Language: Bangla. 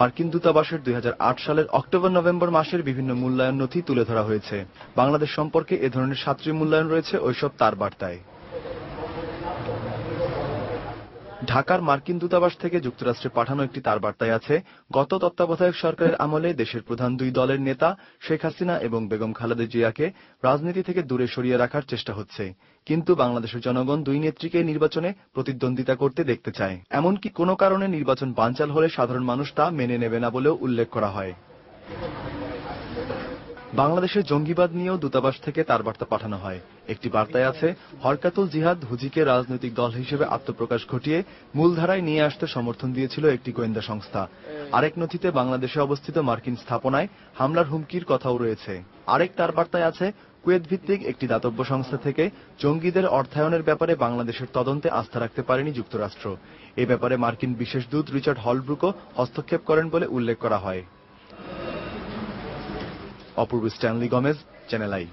মার্কিন দূতাবাসের 2008 সালের অক্টোবর-নভেম্বর মাসের বিভিন্ন মূল্যায়ন নথি তুলে ধরা হয়েছে। বাংলাদেশ সম্পর্কে এ ধরনের 7টি মূল্যায়ন রয়েছে ওইসব তার বার্তায়। ঢাকার মার্কিন দূতাবাস থেকে যুক্তরাষ্ট্রে পাঠানো একটি তার বার্তায় আছে, গত তত্ত্বাবধায়ক সরকারের আমলে দেশের প্রধান দুই দলের নেতা শেখ হাসিনা এবং বেগম খালেদা জিয়াকে রাজনীতি থেকে দূরে সরিয়ে রাখার চেষ্টা হচ্ছে, কিন্তু বাংলাদেশের জনগণ দুই নেত্রীকে নির্বাচনে প্রতিদ্বন্দ্বিতা করতে দেখতে চায়। এমনকি কোনো কারণে নির্বাচন বানচাল হলে সাধারণ মানুষ তা মেনে নেবে না বলেও উল্লেখ করা হয়। বাংলাদেশের জঙ্গিবাদ নিয়েও দূতাবাস থেকে তার বার্তা পাঠানো হয়। একটি বার্তায় আছে, হরকাতুল জিহাদ হুজিকে রাজনৈতিক দল হিসেবে আত্মপ্রকাশ ঘটিয়ে মূলধারায় নিয়ে আসতে সমর্থন দিয়েছিল একটি গোয়েন্দা সংস্থা। আরেক নথিতে বাংলাদেশে অবস্থিত মার্কিন স্থাপনায় হামলার হুমকির কথাও রয়েছে। আরেক তার বার্তায় আছে, কুয়েত ভিত্তিক একটি দাতব্য সংস্থা থেকে জঙ্গিদের অর্থায়নের ব্যাপারে বাংলাদেশের তদন্তে আস্থা রাখতে পারেনি যুক্তরাষ্ট্র। এ ব্যাপারে মার্কিন বিশেষ দূত রিচার্ড হলব্রুকও হস্তক্ষেপ করেন বলে উল্লেখ করা হয়। অপূর্ব স্ট্যানলি গমেজ, চ্যানেল আই।